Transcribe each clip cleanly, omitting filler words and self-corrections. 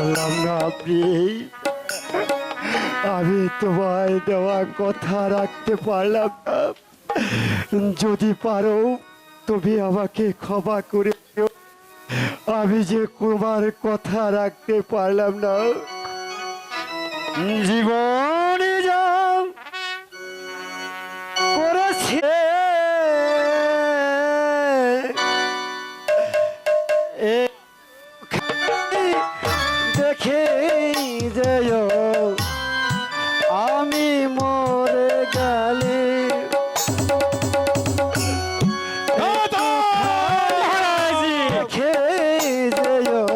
পারলাম না প্রিয়, আমি তোমায় দেওয়া কথা রাখতে পারলাম না। যদি পারো তুমি আমাকে ক্ষমা করে দিও, আমি যে তোমার কথা রাখতে পারলাম না। জীবনে যা করেছে দেখে যেও আমি মরে গেলে, দেখে যেও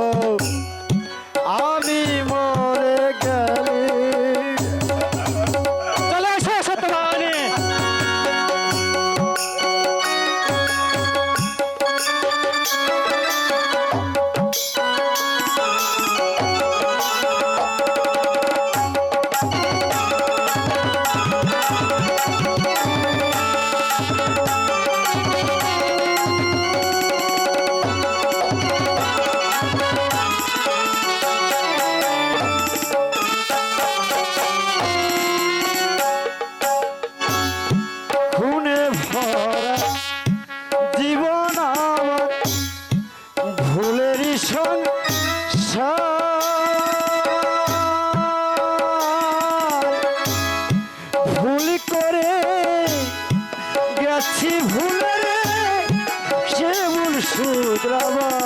আমি মরে গেলে। চলে এসো সত্যবাণী। খুনে ভরা জীবন আমার ভুলেরই সংসার, ভুল করে গেছি ভুলে রে, সে ভুল শুধরাবার।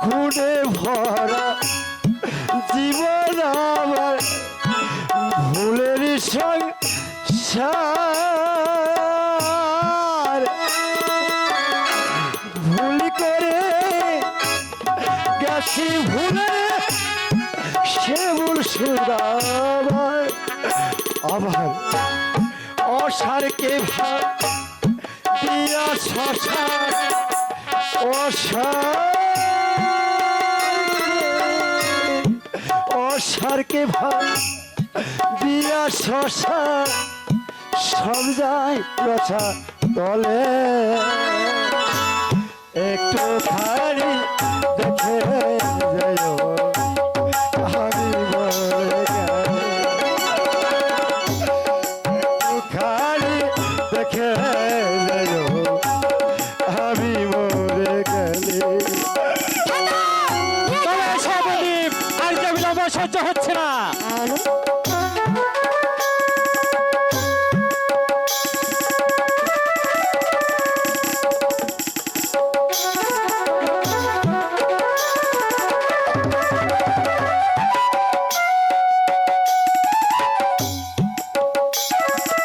খুনে ভরা জীবন আমার ভুলেরই সংসার, ভুল করে গেছি ভুলে সে ভুল শুধরাবার। আবার অসারকে ভাব দিয়া শ্মশান, অসারকে ভাব দিয়া শ্মশান, সব যায় রছা তলে। একটু খালি দেখে যাও আমি মরে গেলে, একটু খালি দেখে যাও আমি মরে গেলে। চলে এসো প্রদীপ, আর যে বিলম্ব সহ্য হচ্ছে না।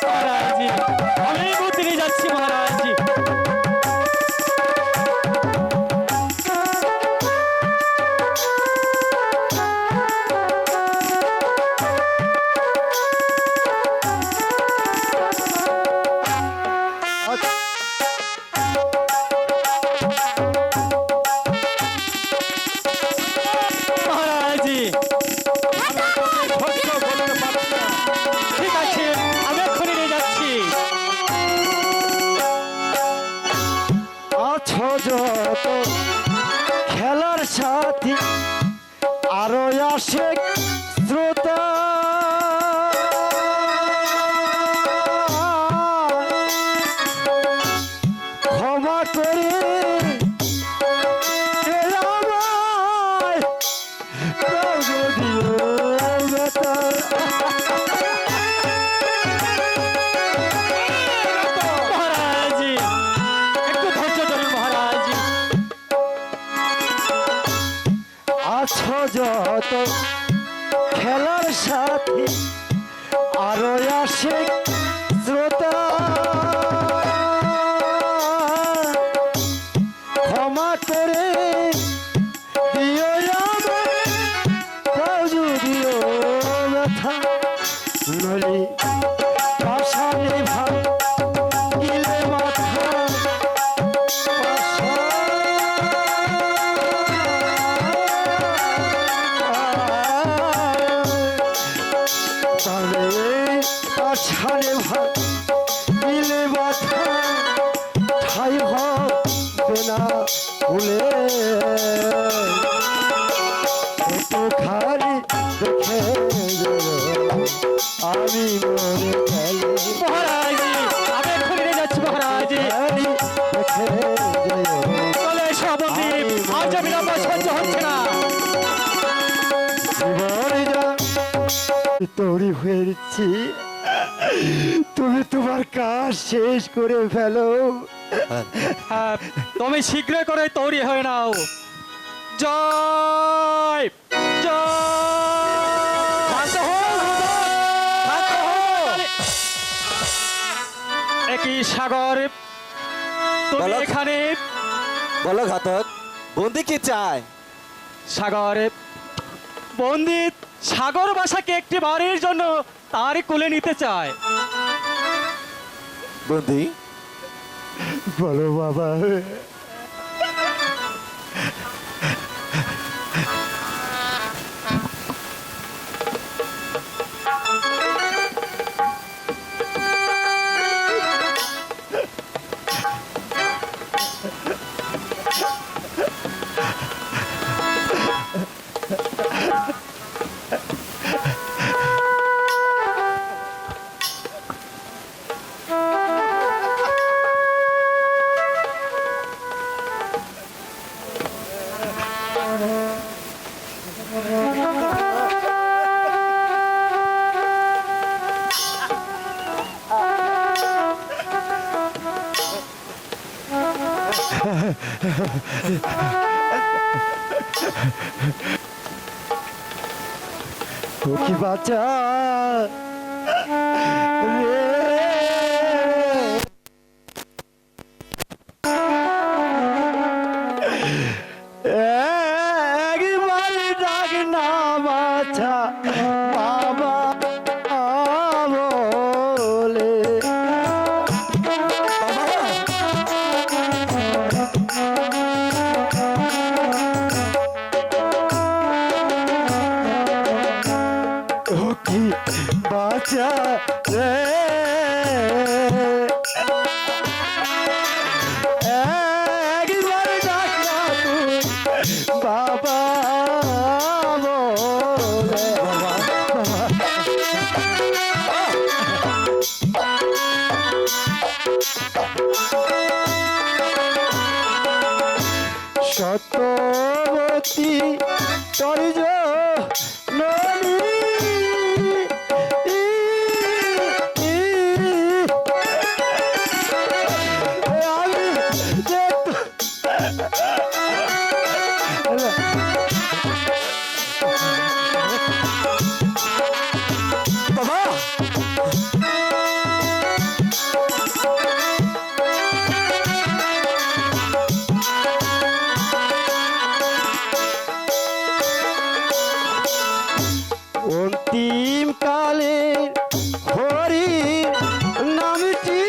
মহারাজজি, আমি বুদ্ধি নিয়ে যাচ্ছি মহারাজজি। মহারাজজি, ঠিক আছে, আমি এক্ষুনি নিয়ে যাচ্ছি। আছো যত খেলার সাথী আরো আসে শ্রোতা, ক্ষমা করে আমায় দাও যদিও ব্যথা। মহারাজজি, একটু ধৈর্য ধরুন মহারাজজি। আছো যত খেলার সাথী আরো আসে শ্রোতা, ক্ষমা করে দিও আমায় দাও যদিও ব্যথা। নলি পাশানে ভাই গিলে মাথা, তাহলে হবে না ভুলে একটু খালি দেখে আমি মরে গেলে মহারাজ আমি এক্ষুনি নিয়ে যাচ্ছি মহারাজ খালি দেখে চলে এসো বন্দি আজ বিলম্ব সহ্য হচ্ছে না তৈরি হয়েছি তুমি তোমার কাজ শেষ করে ফেলো হ্যাঁ, তুমি শীঘ্র করে তৈরি হয়ে নাও জয় একই সাগর তুমি বলো। এখানে বলো ঘাতক, বন্দি কি চায়? সাগর বন্দিত সাগর বাসাকে একটি বাড়ির জন্য তার কোলে নিতে চায় বন্দি, বলো বাবা কি বাচ্চা একবার ডাক না বাছা বাবা বলে কি বাচ্চা রে একবার ডাক না তুই বাবা বলে সত্যবতী তরিজ ননী বাবা, অন্তিম কালে হরি নামটি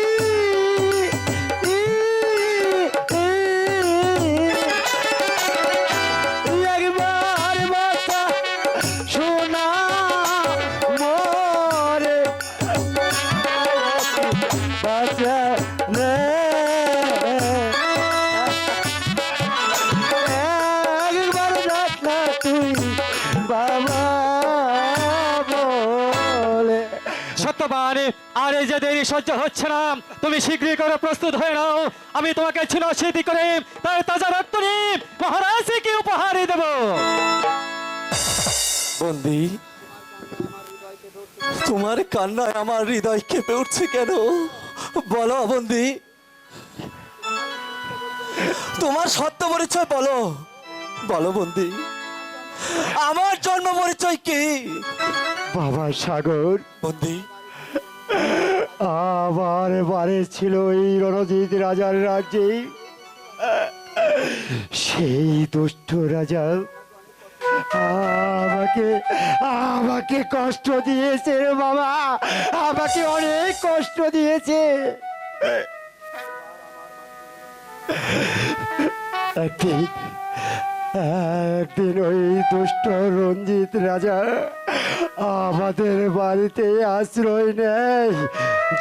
একবার বাতা শোনা মরে বাঁচা রে একবার দেখা তুই বাবা বলে সত্যবান আর এই যে দেরি সহ্য হচ্ছে না তুমি শীঘ্রই করে প্রস্তুত হয়ে নাও আমি তোমাকে ছিল স্মৃতি করে তার তাজা রক্ত নিয়ে মহারাজকে উপহার দেব বন্দি, তোমার কান্নায় আমার হৃদয় কেঁপে উঠছে কেন? বলো বন্দি, তোমার সত্য পরিচয় বলো। বলো বন্দি, আমার জন্ম পরিচয় কি? বাবা সাগর বন্দি, আমার বারে ছিল এই রণজিৎ রাজার রাজ্যে সেই দুষ্ট রাজা আমাকে আমাকে কষ্ট দিয়েছে রে বাবা, আমাকে অনেক কষ্ট দিয়েছে। একদিন একদিন ওই দুষ্ট রঞ্জিত রাজা আমাদের বাড়িতে আশ্রয় নেয়।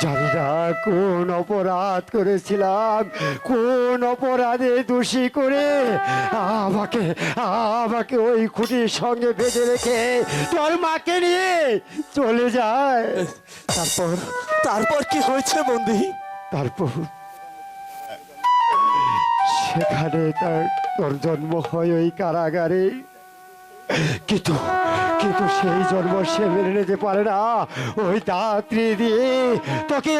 জানি না কোন অপরাধ করেছিলাম, কোন অপরাধে দোষী করে আমাকে আমাকে ওই খুঁটির সঙ্গে বেঁধে রেখে তোর মাকে নিয়ে চলে যায়। তারপর তারপর কি হয়েছে বন্দি? তারপর সেখানে তোর জন্ম হয় ওই কারাগারে। কিন্তু কিন্তু সেই জন্ম সে মেনে নিতে পারে না। ওই দাত্রী দিয়ে তোকে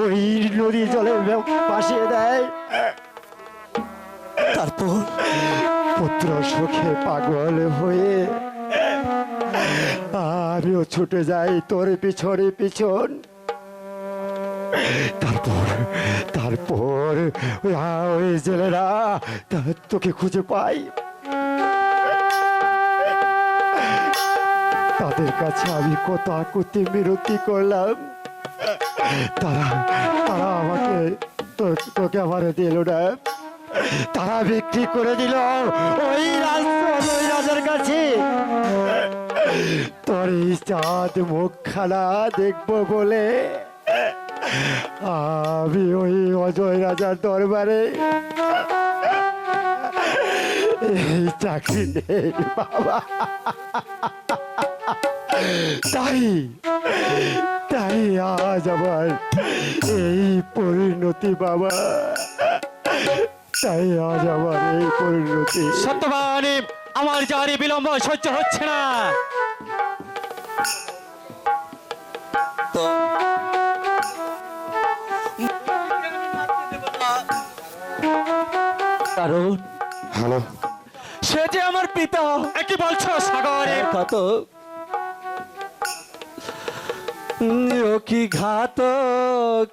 ওই নদী জলে ভাসিয়ে দেয়। তারপর পুত্র সুখে পাগল হয়ে আমিও ছুটে যাই তোর পিছনে পিছন। তারপর ওই জেলেরা তোকে খুঁজে পাই। তাদের কাছে আমি কত আকুতি মিনতি করলাম, তারা তারা আমাকে তোকে আমার দিল না, তারা বিক্রি করে দিল ওই রাজার কাছে। তোর এই চাঁদ মুখখানা দেখবো বলে আমি ওই অজয় রাজার দরবারে এই চাকরি নেই বাবা। তাই তাই আজ আমার এই পরিণতি বাবা, তাই আজ আমার এই পরিণতি। সত্যবান, আমার জারি বিলম্ব সহ্য হচ্ছে না। তো কারণ হ্যালো, সে যে আমার পিতা। কি বলছো সাগরে? কত ও কি ঘাতক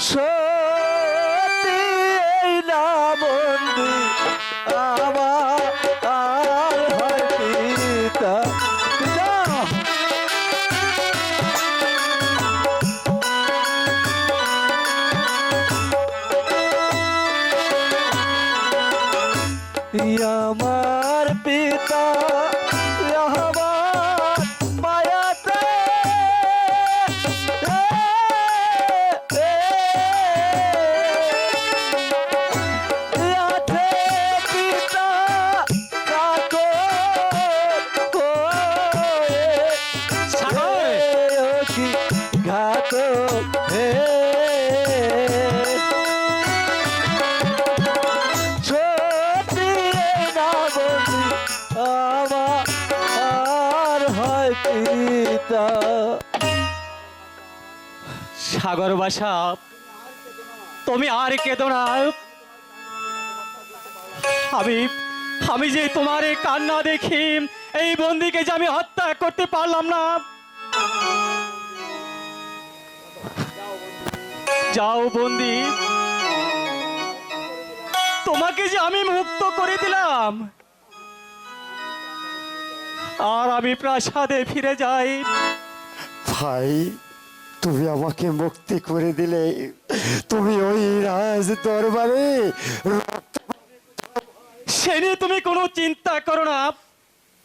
সত্যি এই না বন্ধু আমার আর হয় পিতা। পিতা! আমার পিতা আমার মায়াতে আছে পিতা কাকো সাগর! কি ঘাতক হে সাগর বাসা, তুমি আর কেঁদো না। আমি যে তোমার এই কান্না দেখি, এই বন্দিকে যে আমি হত্যা করতে পারলাম না। যাও বন্দি, তোমাকে যে আমি মুক্ত করে দিলাম, আর আমি প্রাসাদে ফিরে যাই। ভাই, তুমি আমাকে মুক্তি করে দিলে, তুমি ওই রাজ দরবারে সে নিয়ে তুমি কোনো চিন্তা করো না।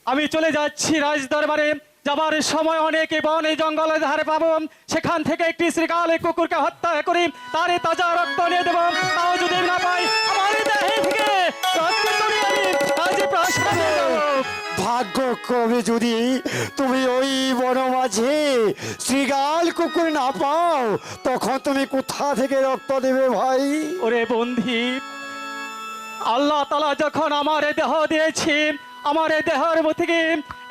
আমি চলে যাচ্ছি রাজ দরবারে। যাবার সময় অনেক বনে জঙ্গলের ধারে পাবো, সেখান থেকে একটি শ্রীকালে কুকুরকে হত্যা করি তারে তাজা রক্ত নিয়ে দেবো। তাও যদি না পাই, আমার দেহে থেকে রক্ত তুলে আমি আজ প্রাসাদে যাবো। ভাগ্যক্রমে যদি তুমি ওই বন মাঝে শ্রীগাল কুকুর না পাও, তখন তুমি কোথা থেকে রক্ত দেবে ভাই? ওরে বন্ধি, আল্লাহ তাআলা যখন আমার দেহ দিয়েছি, আমার দেহের থেকে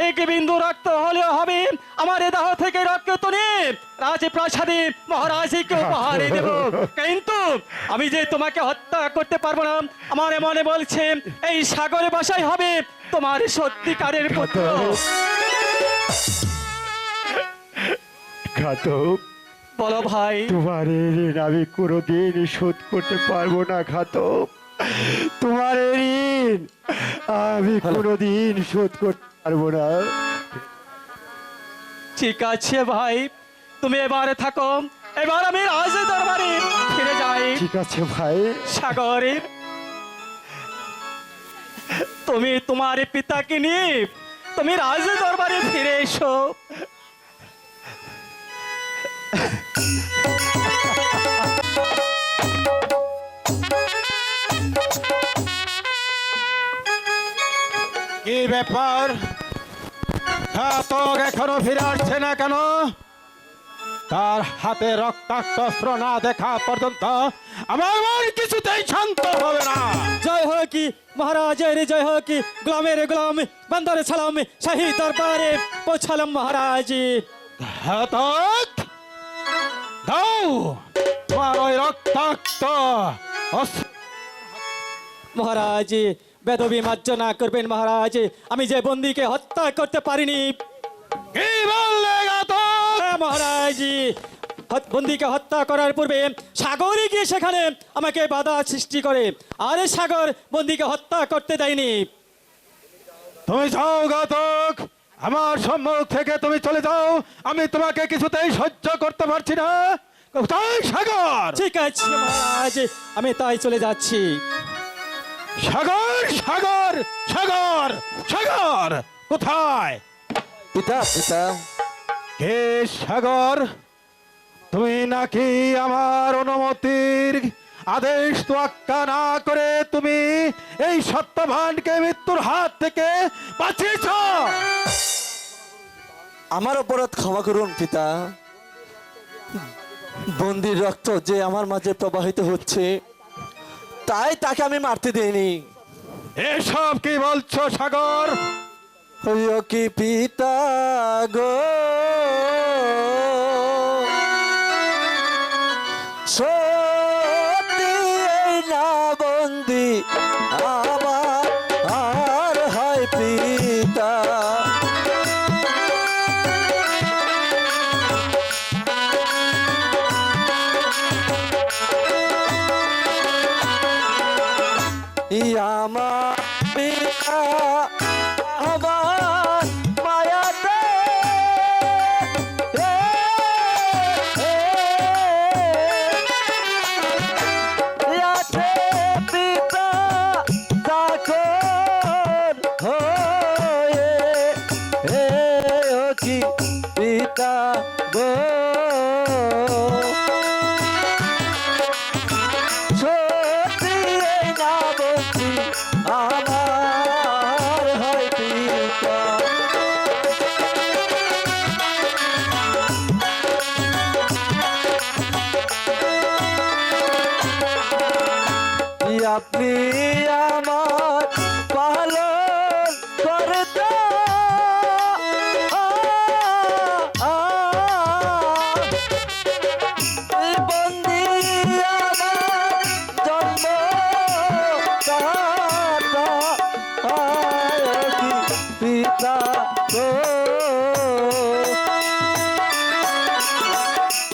এক বিন্দু রক্ত হলেও হবে, আমার দেহ থেকে রক্ত নিয়ে রাজপ্রাসাদে মহারাজকে উপহার দেব। কিন্তু আমি যে তোমাকে হত্যা করতে পারবো না, আমার মনে বলছে এই সাগরে বাসাই হবে তোমার সত্যিকারের পুত্র। ঘাতক, বলো ভাই। তোমার এই ঋণ আমি কোনোদিন শোধ করতে পারবো না ঘাতক। তোমার এই ঋণ আমি কোনোদিন শোধ করতে পারবো না। ঠিক আছে ভাই, তুমি এবারে থাকো, এবার আমি রাজ দরবারে ফিরে যাই। ঠিক আছে ভাই। সাগরের, তুমি তোমার পিতাকে নিয়ে তুমি রাজ দরবারে ফিরে এসো। কি ব্যাপার, ঘাতক এখনো ফিরে আসছে না কেন? তার হাতে রক্তাক্ত অস্ত্র না দেখা পর্যন্ত আমার মন কিছুতেই শান্ত হবে না। জয় হোক কি মহারাজের, জয় হোক কি গোলামের গোলাম, বন্দরে সালাম, শাহী দরবারে পৌঁছালাম মহারাজ। ঘাতক, দাও তোমার ওই রক্তাক্ত অস্ত্র। মহারাজ বেদবি মার্জনা করবেন মহারাজ, আমি যে বন্দীকে হত্যা করতে পারিনি। কি বললে ঘাতক? হ্যাঁ মহারাজ, বন্দীকে হত্যা করার পূর্বে সাগরে গিয়ে সেখানে আমাকে বাধা সৃষ্টি করে, আরে সাগর বন্দীকে হত্যা করতে দেয়নি। তুমি যাও ঘাতক, আমার সম্মুখ থেকে তুমি চলে যাও, আমি তোমাকে কিছুতেই সহ্য করতে পারছি না। কোথায় সাগর? ঠিক আছে মহারাজ, আমি তাই চলে যাচ্ছি। সাগর, সাগর, সাগর, সাগর কোথায়? পিতা পিতা, কে সাগর? তুমি নাকি আমার অনুমতির আদেশ তোয়াক্কা না করে তুমি এই সত্যবানকে মৃত্যুর হাত থেকে বাঁচিয়েছ? আমার অপরাধ ক্ষমা করুন পিতা। বন্দির রক্ত যে আমার মাঝে প্রবাহিত হচ্ছে, তাই তাকে আমি মারতে দেইনি। এসব কি বলছো সাগর? হইও কি পিতা গো, সত্যি এই না বন্দি আমার আর হয় পিতা। আমার পিতা আমার মায়াতে আছে পিতা চাকর হয়ে ও কি পিতা গো, সত্যি এই না বন্ধু আমার হয় পিতা। আপনি আমার পালন করতে বন্দি আমার জন্ম পিতা গো,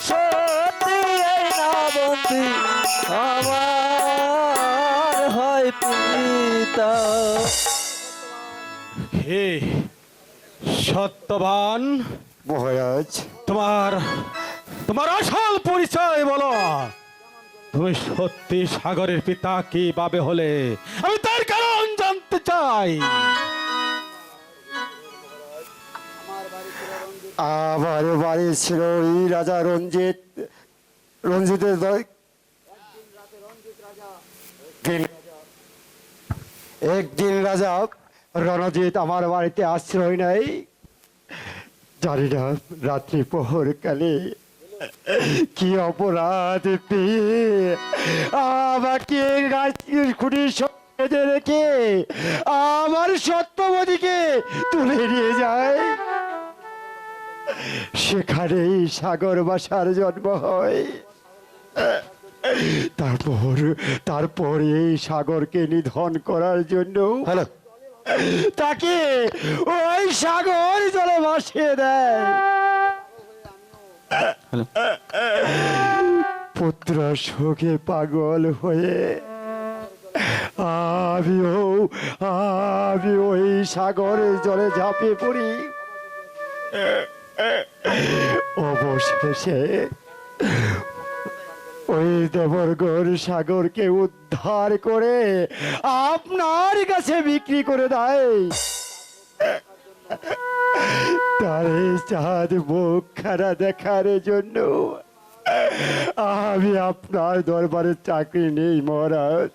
সত্যি এই না বন্দি আমার হয় পিতা। হে সত্যবান, মহারাজ, তোমার তোমার আসল পরিচয় বলো। তুমি সত্যি সাগরের পিতা কিভাবে হলে, আমি তার কারণ জানতে চাই। আমার বাড়ি ছিল এই রাজা রঞ্জিতের একদিন রাজা রণজিৎ আমার বাড়িতে আশ্রয় নেয়। জানি না রাত্রি প্রহর কালে কি অপরাধ পেয়ে আমাকে গাছের খুঁটির সঙ্গে রেখে আমার সত্যবতীকে তুলে নিয়ে যায়। সেখানেই সাগর বাসার জন্ম হয়। তারপর এই সাগরকে নিধন করার জন্য হ্যালো, তাকে ওই সাগর জলে ভাসিয়ে দেয়। পুত্র শোকে পাগল হয়ে আমি ওই সাগরের জলে ঝাঁপিয়ে পড়ি। অবশেষে দেবরগণ সাগরকে উদ্ধার করে আপনার কাছে বিক্রি করে দেয়, তারে চাঁদ মুখ খানা দেখার জন্য আমি আপনার দরবারে চাকরি নেই মহারাজ।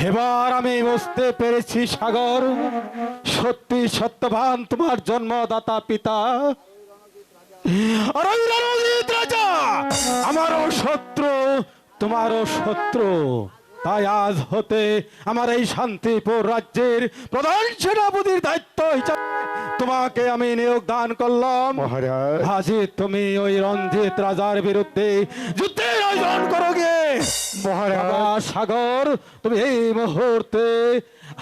এবার আমি বুঝতে পেরেছি সাগর, সত্যি সত্যবান তোমার জন্মদাতা পিতা আর ওই রণজিৎ রাজা আমারও শত্রু, তোমারও শত্রু। তাই আজ হতে আমার এই শান্তিপুর রাজ্যের প্রধান সেনাপতির দায়িত্ব হিসাবে তোমাকে আমি নিয়োগ দান করলাম। মহারাজ আজই তুমি ওই রঞ্জিত রাজার বিরুদ্ধে যুদ্ধের আয়োজন করো গে। মহারাজ বাবা সাগর, তুমি এই মুহূর্তে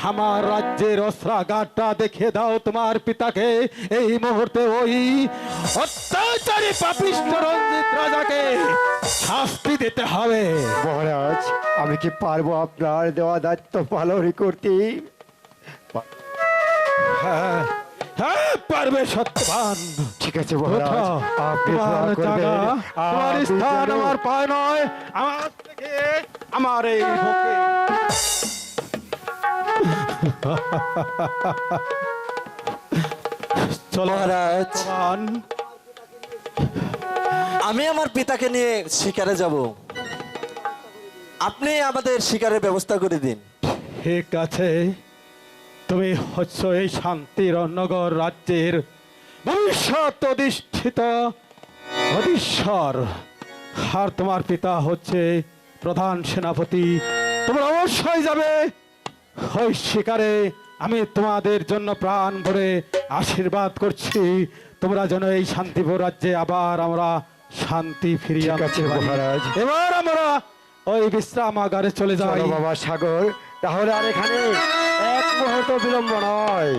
আমার রাজ্যের অস্ত্রাগারটা দেখে দাও তোমার পিতাকে। এই মুহূর্তে ওই অত্যাচারী পাপিষ্ঠ রঞ্জিত রাজাকে শাস্তি দিতে হবে। মহারাজ আমি কি পারবো আপনার দেওয়া দায়িত্ব পালন করতে? হ্যাঁ হ্যাঁ, পারবে সত্যবান। ঠিক আছে মহারাজ, ওঠো, আপনি তোমার দয়া করবেন। জায়গা, তোমার আপনি স্থান যেন- আমার পায় নয়, আমার থেকে আমার এই বুকে। চলো মহারাজ, সত্যবান। আমি আমার পিতাকে নিয়ে শিকারে যাব, আপনি আমাদের শিকারের ব্যবস্থা করে দিন। ঠিক আছে, তুমি হচ্ছ এই শান্তির নগর রাজ্যের ভবিষ্যৎ অধিষ্ঠিত অধীশ্বর, আর তোমার পিতা হচ্ছে প্রধান সেনাপতি। তোমরা অবশ্যই যাবে ওই শিকারে। আমি তোমাদের জন্য প্রাণ ভরে আশীর্বাদ করছি, তোমরা যেন এই শান্তিপুর রাজ্যে আবার আমরা শান্তি ফিরিয়ে ঠিক আছে আনতে পারি। মহারাজ। এবার আমরা ওই বিশ্রামাগারে চলে যাই। চলো বাবা সাগর, তাহলে আর এখানে এক মুহূর্ত বিলম্ব নয়।